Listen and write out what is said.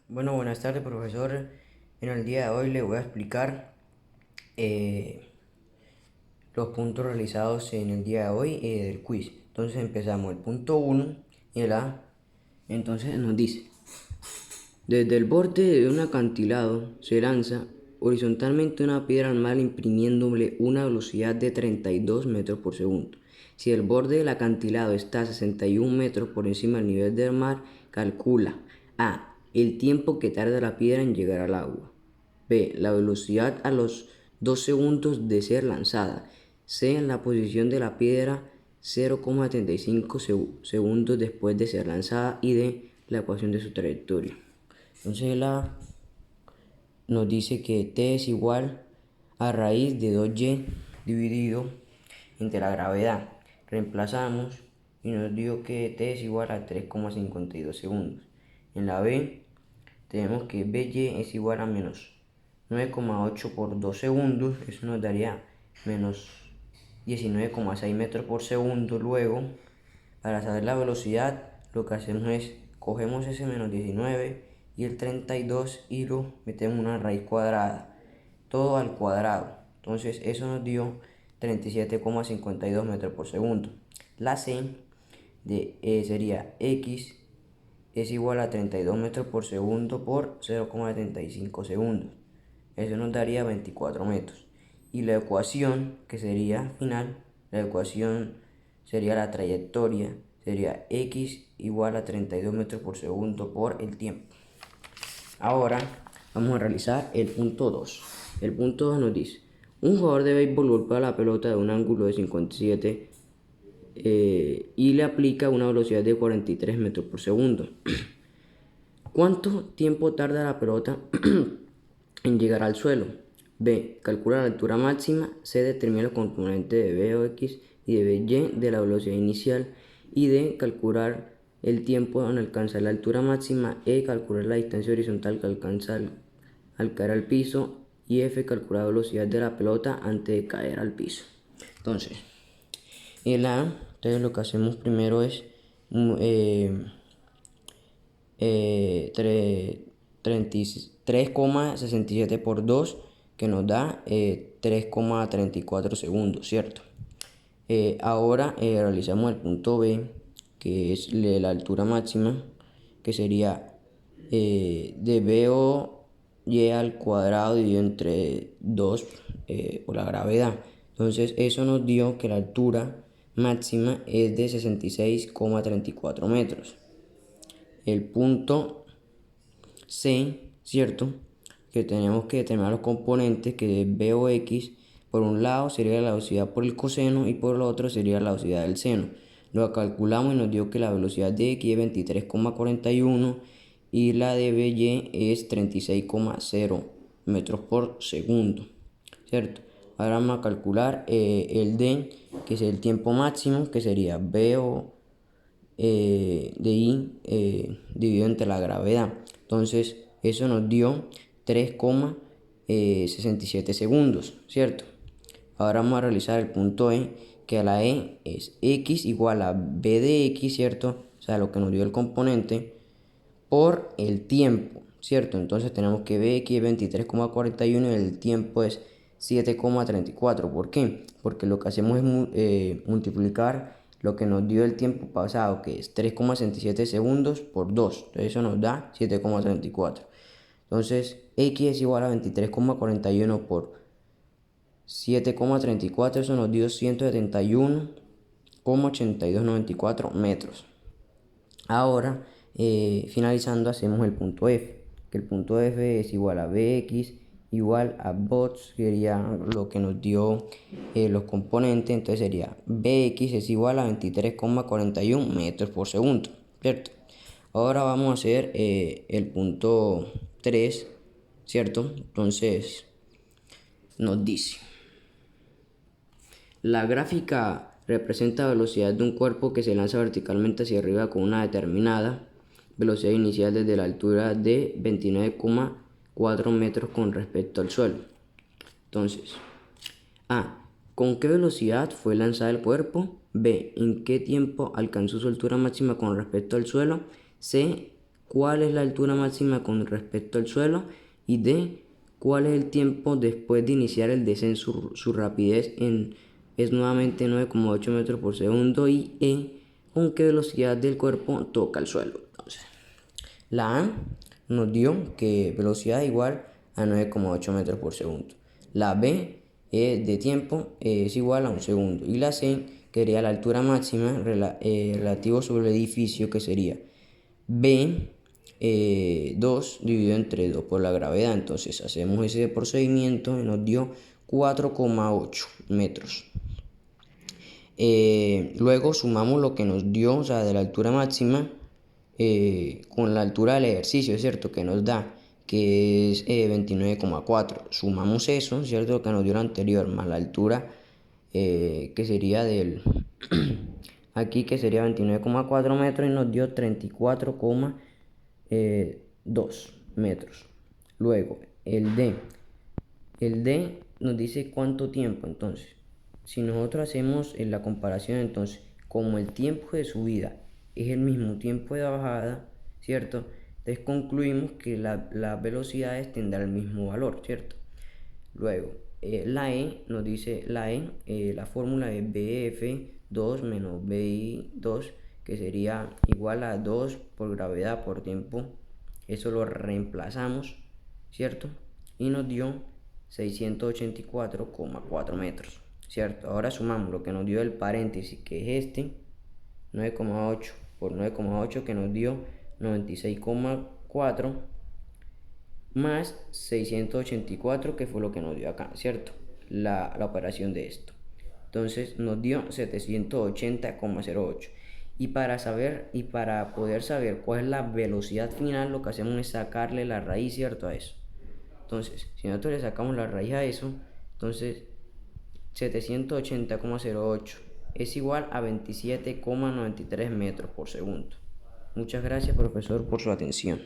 Bueno, buenas tardes, profesor. En el día de hoy le voy a explicar los puntos realizados en el día de hoy del quiz. Entonces empezamos el punto 1 y el A. Entonces nos dice, desde el borde de un acantilado se lanza horizontalmente una piedra al mar imprimiéndole una velocidad de 32 metros por segundo. Si el borde del acantilado está a 61 metros por encima del nivel del mar, calcula A. El tiempo que tarda la piedra en llegar al agua. B. La velocidad a los 2 segundos de ser lanzada. C. La posición de la piedra 0,35 segundos después de ser lanzada. Y D. La ecuación de su trayectoria. Entonces la nos dice que t es igual a raíz de 2y dividido entre la gravedad. Reemplazamos y nos dio que t es igual a 3,52 segundos. En la b tenemos que by es igual a menos 9,8 por 2 segundos. Eso nos daría menos 19,6 metros por segundo. Luego, para saber la velocidad, lo que hacemos es cogemos ese menos 19 y el 32 y lo metemos en una raíz cuadrada, todo al cuadrado. Entonces eso nos dio 37,52 metros por segundo. La C sería x es igual a 32 metros por segundo por 0,75 segundos. Eso nos daría 24 metros. Y la ecuación que sería final, la ecuación sería la trayectoria, sería x igual a 32 metros por segundo por el tiempo. Ahora vamos a realizar el punto 2. El punto 2 nos dice, un jugador de béisbol golpea la pelota de un ángulo de 57 y le aplica una velocidad de 43 metros por segundo. ¿Cuánto tiempo tarda la pelota en llegar al suelo? B. Calcula la altura máxima. C. Determina los componentes de B o X y de BY de la velocidad inicial. Y D. Calcular el tiempo en alcanzar la altura máxima. E. Calcular la distancia horizontal que alcanza al caer al piso. Y F. Calcular la velocidad de la pelota antes de caer al piso. Entonces, entonces lo que hacemos primero es 3,67 por 2, que nos da 3,34 segundos, ¿cierto? Ahora realizamos el punto B, que es la altura máxima, que sería de B o Y al cuadrado dividido entre 2 por la gravedad. Entonces eso nos dio que la altura máxima es de 66,34 metros. El punto C, ¿cierto? Que tenemos que determinar los componentes, que es B o X. Por un lado sería la velocidad por el coseno y por el otro sería la velocidad del seno. Lo calculamos y nos dio que la velocidad de X es 23,41 y la de BY es 36,0 metros por segundo, ¿cierto? Ahora vamos a calcular el D, que es el tiempo máximo, que sería B o de I dividido entre la gravedad. Entonces eso nos dio 3,67 segundos, ¿cierto? Ahora vamos a realizar el punto E, que a la E es X igual a B de X, ¿cierto? O sea, lo que nos dio el componente por el tiempo, ¿cierto? Entonces tenemos que Bx es 23,41 y el tiempo es 7,34. ¿Por qué? Porque lo que hacemos es multiplicar lo que nos dio el tiempo pasado, que es 3,67 segundos por 2. Entonces eso nos da 7,34. Entonces x es igual a 23,41 por 7,34. Eso nos dio 171,8294 metros. Ahora, finalizando, hacemos el punto F, que el punto F es igual a Bx igual a bots, que sería lo que nos dio los componentes. Entonces sería Bx es igual a 23,41 metros por segundo, ¿cierto? Ahora vamos a hacer el punto 3, ¿cierto? Entonces nos dice, la gráfica representa la velocidad de un cuerpo que se lanza verticalmente hacia arriba con una determinada velocidad inicial desde la altura de 29,4 metros con respecto al suelo. Entonces, A. ¿Con qué velocidad fue lanzado el cuerpo? B. ¿En qué tiempo alcanzó su altura máxima con respecto al suelo? C. cuál es la altura máxima con respecto al suelo, y D, cuál es el tiempo después de iniciar el descenso. Su rapidez es nuevamente 9,8 metros por segundo, y E, con qué velocidad del cuerpo toca el suelo. Entonces, la A nos dio que velocidad igual a 9,8 metros por segundo. La B de tiempo es igual a 1 segundo. Y la C, que sería la altura máxima relativo sobre el edificio, que sería B 2 dividido entre 2 por la gravedad. Entonces hacemos ese procedimiento y nos dio 4,8 metros. Luego sumamos lo que nos dio, o sea, de la altura máxima con la altura del ejercicio, ¿cierto? Que nos da, que es 29,4. Sumamos eso, ¿cierto? Lo que nos dio el anterior, más la altura que sería del aquí, que sería 29,4 metros, y nos dio 34,2 metros. Luego el D nos dice cuánto tiempo. Entonces, si nosotros hacemos la comparación, entonces, como el tiempo de subida es el mismo tiempo de bajada, ¿cierto? Entonces concluimos que las velocidades tendrán el mismo valor, ¿cierto? Luego, la E nos dice, la fórmula es BF2 menos BI2, que sería igual a 2 por gravedad por tiempo. Eso lo reemplazamos, ¿cierto? Y nos dio 684,4 metros, ¿cierto? Ahora sumamos lo que nos dio el paréntesis, que es 9,8 por 9,8, que nos dio 96,4, más 684, que fue lo que nos dio acá, ¿cierto? La operación de esto. Entonces nos dio 780,08. Y para poder saber cuál es la velocidad final, lo que hacemos es sacarle la raíz, ¿cierto? A eso. Entonces, si nosotros le sacamos la raíz a eso, entonces 780,08 es igual a 27,93 metros por segundo. Muchas gracias, profesor, por su atención.